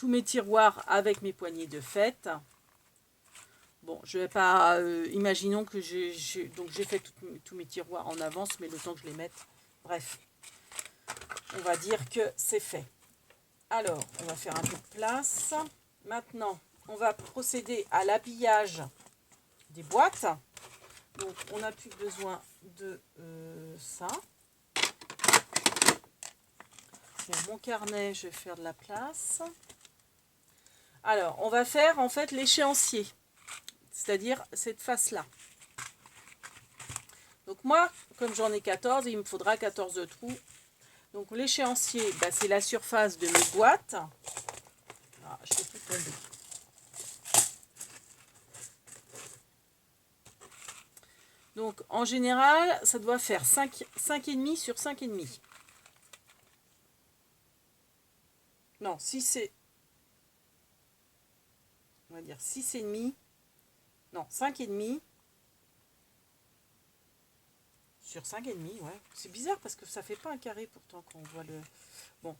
mes tiroirs avec mes poignées de fête. Bon, je vais pas, imaginons que j'ai fait tous mes tiroirs en avance, mais le temps que je les mette, bref, on va dire que c'est fait. Alors, on va faire un peu de place. Maintenant, on va procéder à l'habillage des boîtes. Donc, on n'a plus besoin de ça. Bon, mon carnet, je vais faire de la place. Alors, on va faire en fait l'échéancier, c'est-à-dire cette face-là. Donc moi, comme j'en ai 14, il me faudra 14 trous. Donc l'échéancier, bah, c'est la surface de mes boîtes. Ah, je fais tout tomber. Donc en général, ça doit faire 5,5 sur 5,5. Non, si c'est... On va dire 6,5. Non, 5,5 sur 5,5, ouais. C'est bizarre parce que ça fait pas un carré pourtant quand on voit le... Bon,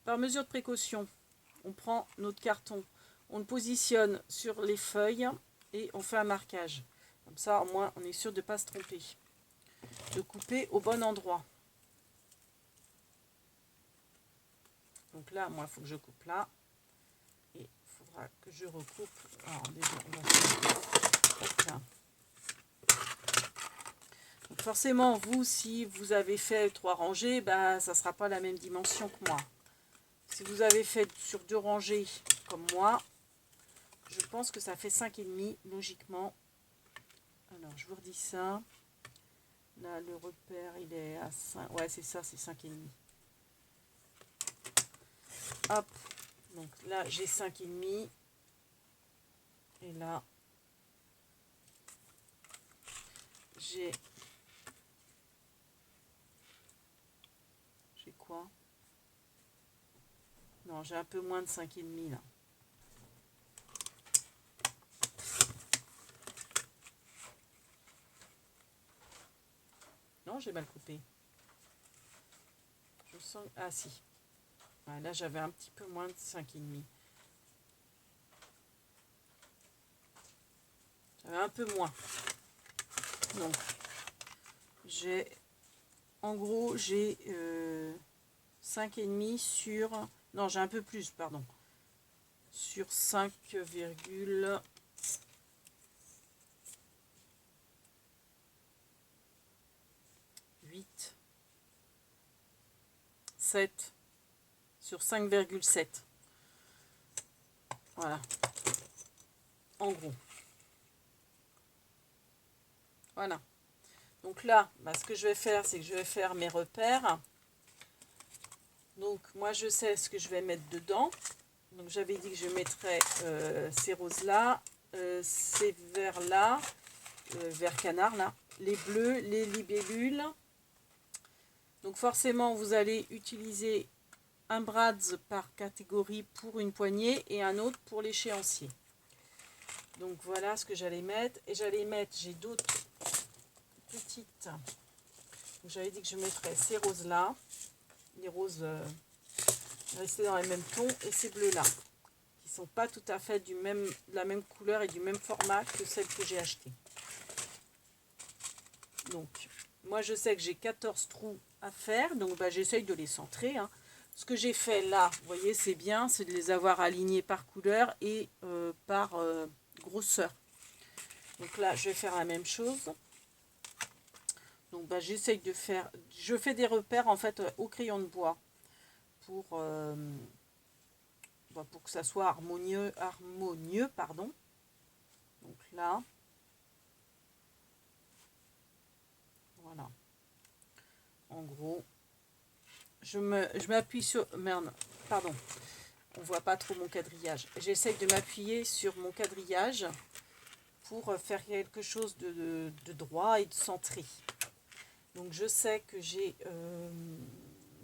par mesure de précaution, on prend notre carton, on le positionne sur les feuilles et on fait un marquage. Comme ça, au moins, on est sûr de ne pas se tromper. De couper au bon endroit. Donc là, moi, il faut que je coupe là. Et il faudra que je recoupe. Alors, déjà, on va faire... là. Donc forcément, vous, si vous avez fait 3 rangées, bah, ça ne sera pas la même dimension que moi. Si vous avez fait sur 2 rangées comme moi, je pense que ça fait 5,5 logiquement. Alors, je vous redis ça. Là, le repère, il est à 5. Ouais, c'est ça, c'est 5,5. Hop. Donc là, j'ai 5,5. Et là, j'ai quoi? Non, j'ai un peu moins de 5,5 là. Non, j'ai mal coupé. Je sens... Ah si. Ouais, là, j'avais un petit peu moins de 5,5. J'avais un peu moins. Donc, j'ai... En gros, j'ai 5,5 sur... Non, j'ai un peu plus, pardon. Sur 5,8. 7 sur 5,7. Voilà. En gros. Voilà. Donc là, bah, ce que je vais faire, c'est que je vais faire mes repères. Donc moi, je sais ce que je vais mettre dedans. Donc j'avais dit que je mettrais ces roses-là, ces verts-là, vert canard là, les bleus, les libellules. Donc forcément, vous allez utiliser un brads par catégorie pour une poignée et un autre pour l'échéancier. Donc voilà ce que j'allais mettre. Et j'allais mettre, j'ai d'autres petites. J'avais dit que je mettrais ces roses-là, les roses restées dans les mêmes tons, et ces bleus-là, qui ne sont pas tout à fait de la même couleur et du même format que celles que j'ai achetées. Donc, moi je sais que j'ai 14 trous à faire, donc bah, j'essaye de les centrer. Hein. Ce que j'ai fait là, vous voyez, c'est bien, c'est de les avoir alignés par couleur et par grosseur. Donc là, je vais faire la même chose. Donc bah, j'essaye de faire, je fais des repères en fait au crayon de bois pour que ça soit harmonieux, pardon. Donc là, voilà. En gros, je m'appuie sur, merde, pardon, on voit pas trop mon quadrillage. J'essaye de m'appuyer sur mon quadrillage pour faire quelque chose de droit et de centré. Donc je sais que j'ai,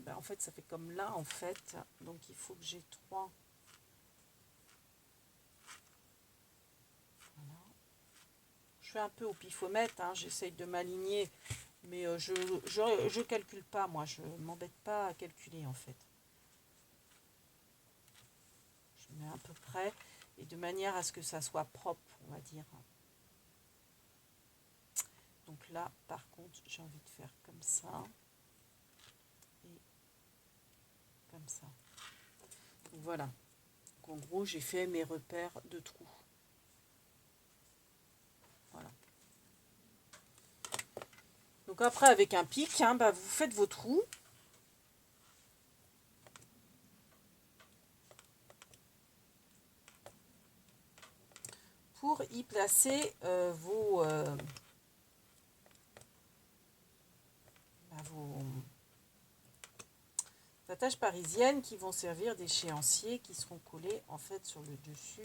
en fait ça fait comme là en fait, donc il faut que j'ai 3. Voilà. Je fais un peu au pifomètre, hein, j'essaye de m'aligner, mais je calcule pas, moi je m'embête pas à calculer en fait. Je mets à peu près, et de manière à ce que ça soit propre, on va dire. Donc là, par contre, j'ai envie de faire comme ça. Et comme ça. Donc voilà. Donc en gros, j'ai fait mes repères de trous. Voilà. Donc après, avec un pic, hein, vous faites vos trous. Pour y placer vos attaches parisiennes qui vont servir d'échéancier, qui seront collées en fait sur le dessus.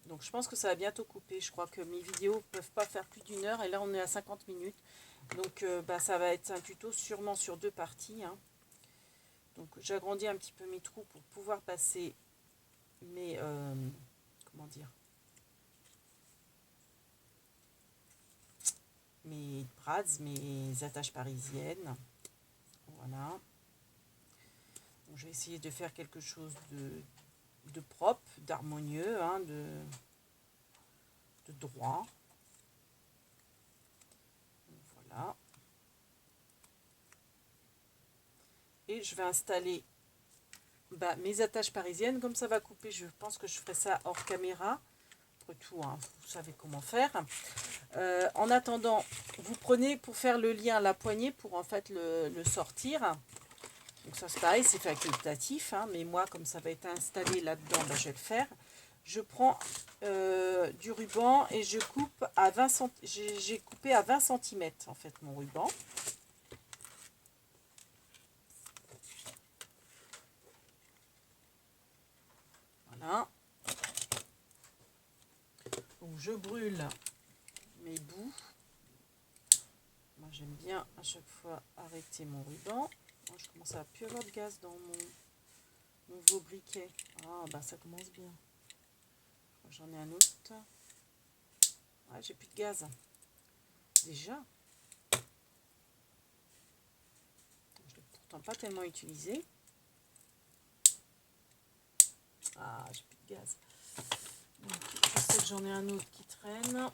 Donc je pense que ça va bientôt couper. Je crois que mes vidéos ne peuvent pas faire plus d'1 heure et là on est à 50 minutes. Donc ça va être un tuto sûrement sur 2 parties. Hein. Donc j'agrandis un petit peu mes trous pour pouvoir passer mes comment dire, mes brads, mes attaches parisiennes. Voilà. Donc, je vais essayer de faire quelque chose de propre, d'harmonieux, hein, de droit. Voilà. Et je vais installer mes attaches parisiennes. Comme ça va couper, je pense que je ferai ça hors caméra. Après tout, hein, vous savez comment faire. En attendant, vous prenez pour faire le lien la poignée pour en fait le sortir. Donc ça c'est pareil, c'est facultatif, hein, mais moi comme ça va être installé là-dedans, je vais le faire. Je prends du ruban et je coupe à 20 cm. J'ai coupé à 20 cm en fait mon ruban. Voilà. Donc je brûle mes bouts. Moi j'aime bien à chaque fois arrêter mon ruban. Moi, je commence à plus avoir de gaz dans mon nouveau briquet. Ah ça commence bien. J'en ai un autre. Ouais, j'ai plus de gaz. Déjà. Je l'ai pourtant pas tellement utilisé. Ah, j'ai plus de gaz. Donc, je sais que j'en ai un autre qui traîne.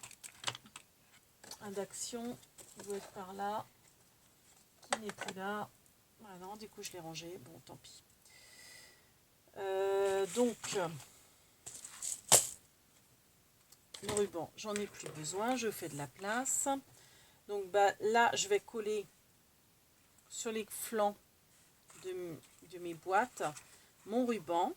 Un d'action qui doit être par là. Qui n'est plus là. Ah non, du coup je l'ai rangé. Bon, tant pis. Donc, le ruban, j'en ai plus besoin. Je fais de la place. Donc là, je vais coller sur les flancs de mes boîtes mon ruban.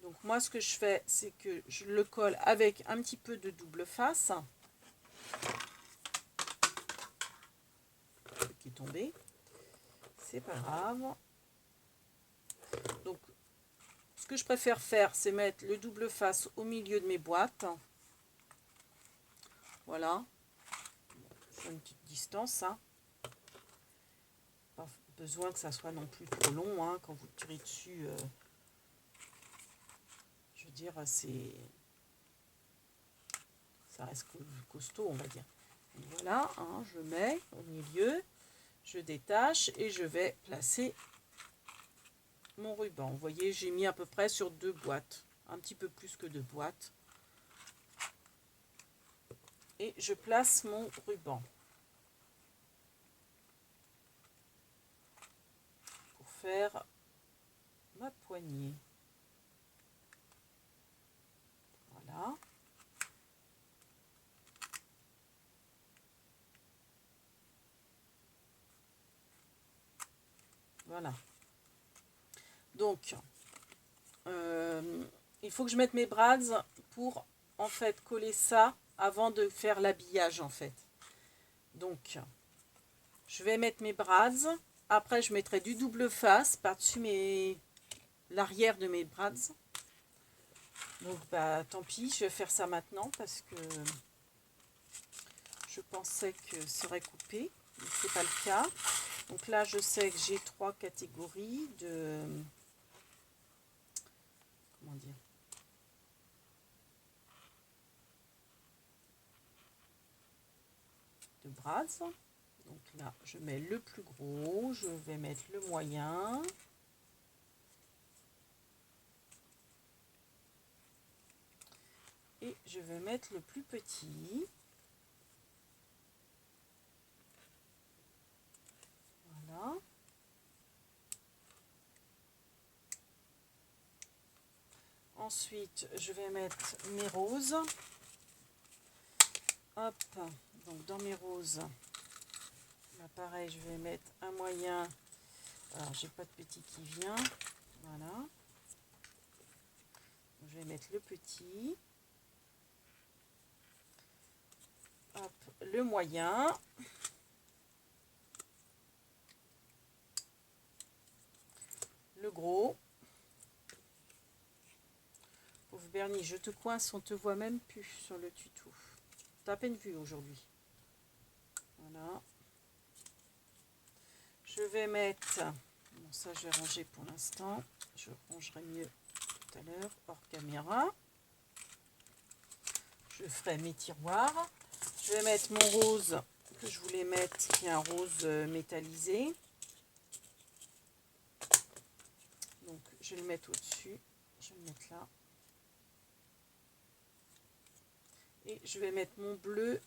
Donc moi, ce que je fais, c'est que je le colle avec un petit peu de double face. Qui est tombé. C'est pas grave. Donc, ce que je préfère faire, c'est mettre le double face au milieu de mes boîtes. Voilà. Sur une petite distance. Hein. Pas besoin que ça soit non plus trop long. Hein, quand vous tirez dessus, je veux dire, ça reste costaud, on va dire. Donc voilà, hein, je mets au milieu. Je détache et je vais placer mon ruban. Vous voyez, j'ai mis à peu près sur 2 boîtes. Un petit peu plus que 2 boîtes. Et je place mon ruban. Pour faire ma poignée. Voilà. Voilà. Donc, il faut que je mette mes brads pour en fait coller ça avant de faire l'habillage en fait. Donc, je vais mettre mes brads. Après, je mettrai du double face par-dessus l'arrière de mes brads. Donc, tant pis, je vais faire ça maintenant parce que je pensais que ça serait coupé. Mais ce n'est pas le cas. Donc là, je sais que j'ai 3 catégories de... Comment dire ? De brads. Donc là, je mets le plus gros. Je vais mettre le moyen. Et je vais mettre le plus petit. Voilà. Ensuite, je vais mettre mes roses. Hop, donc dans mes roses, là pareil, je vais mettre un moyen. Alors, j'ai pas de petit qui vient. Voilà. Je vais mettre le petit. le moyen. Le gros. Pauvre Bernie, je te coince, on te voit même plus sur le tuto. T'as à peine vu aujourd'hui. Voilà. Je vais mettre... Bon, ça, je vais ranger pour l'instant. Je rangerai mieux tout à l'heure, hors caméra. Je ferai mes tiroirs. Je vais mettre mon rose que je voulais mettre, qui est un rose métallisé. Donc, je vais le mettre au-dessus. Je vais le mettre là. Et je vais mettre mon bleu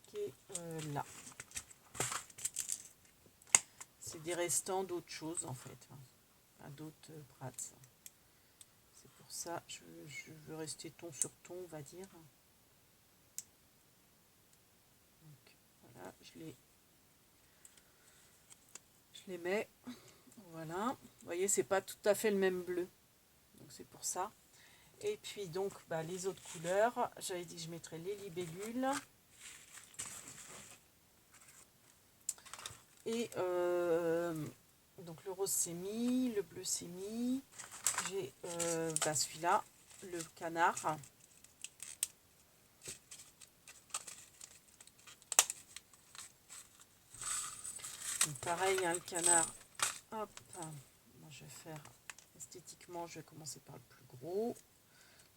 qui est là. C'est des restants d'autres choses en fait, hein, d'autres brats. C'est pour ça je veux rester ton sur ton, on va dire. Donc, voilà, je les mets. Voilà, vous voyez, c'est pas tout à fait le même bleu, donc c'est pour ça. Et puis donc les autres couleurs, j'avais dit que je mettrais les libellules. Et donc le rose c'est mis, le bleu c'est mis. J'ai celui-là, le canard. Donc pareil, hein, le canard. Hop, moi je vais faire esthétiquement, je vais commencer par le plus gros.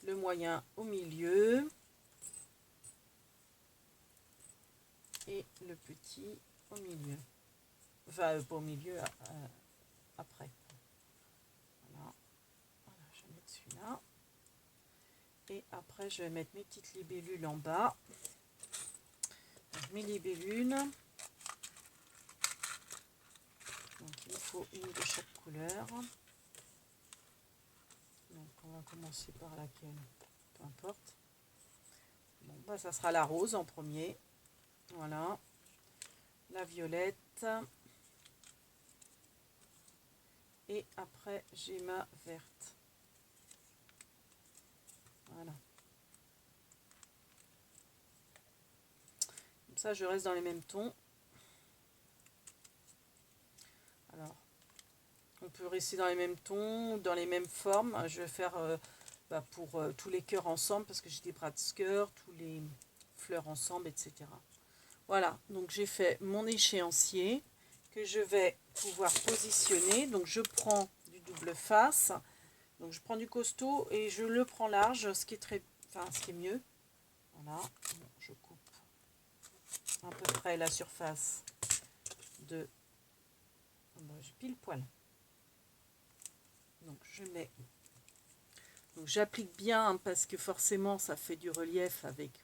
Le moyen au milieu. Et le petit au milieu. Enfin, pas au milieu, après. Voilà. Voilà, je vais mettre celui-là. Et après, je vais mettre mes petites libellules en bas. Donc, mes libellules. Donc, il me faut une de chaque couleur. Donc, on va commencer par laquelle, peu importe. Bon, ça sera la rose en premier. Voilà. La violette. Et après, j'ai ma verte. Voilà. Comme ça, je reste dans les mêmes tons. Alors, on peut rester dans les mêmes tons, dans les mêmes formes. Je vais faire pour tous les cœurs ensemble, parce que j'ai des bras de cœur, tous les fleurs ensemble, etc. Voilà, donc j'ai fait mon échéancier que je vais pouvoir positionner. Donc je prends du double face, donc je prends du costaud et je le prends large, ce qui est ce qui est mieux. Voilà, je coupe à peu près la surface de pile poil. Donc je mets, donc j'applique bien hein, parce que forcément ça fait du relief avec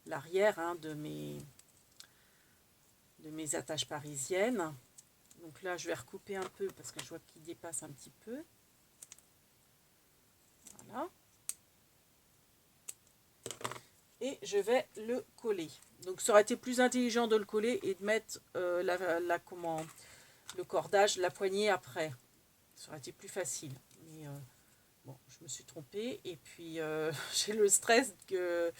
l'arrière hein, de mes attaches parisiennes. Donc là je vais recouper un peu parce que je vois qu'il dépasse un petit peu. Voilà. Et je vais le coller. Donc ça aurait été plus intelligent de le coller et de mettre le cordage, la poignée après. Ça aurait été plus facile. Mais bon, je me suis trompée. Et puis j'ai le stress que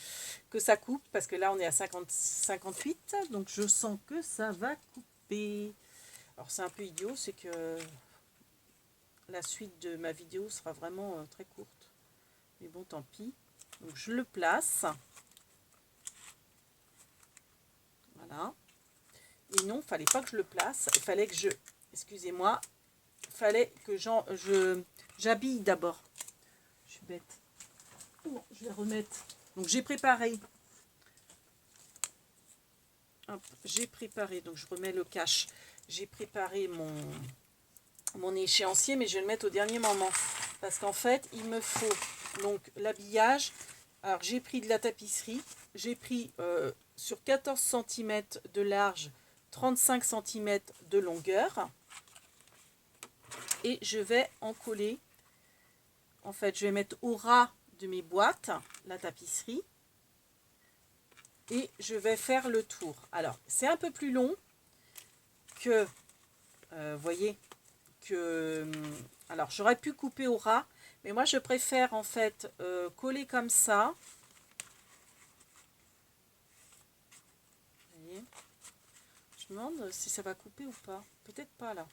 ça coupe. Parce que là on est à 58. Donc je sens que ça va couper. Alors c'est un peu idiot. C'est que la suite de ma vidéo sera vraiment très courte. Mais bon, tant pis. Donc je le place. Voilà. Et non, fallait pas que je le place. Il fallait que excusez-moi, fallait que j'habille d'abord. Je suis bête. Bon, je vais remettre. Donc j'ai préparé. Hop, j'ai préparé. Donc je remets le cache. J'ai préparé mon échéancier, mais je vais le mettre au dernier moment. Parce qu'en fait, il me faut donc l'habillage. Alors j'ai pris de la tapisserie. J'ai pris sur 14 cm de large, 35 cm de longueur. Et je vais en coller. En fait, je vais mettre au ras de mes boîtes la tapisserie. Et je vais faire le tour. Alors, c'est un peu plus long que, voyez, que... Alors, j'aurais pu couper au ras. Mais moi, je préfère en fait coller comme ça. Je me demande si ça va couper ou pas. Peut-être pas là.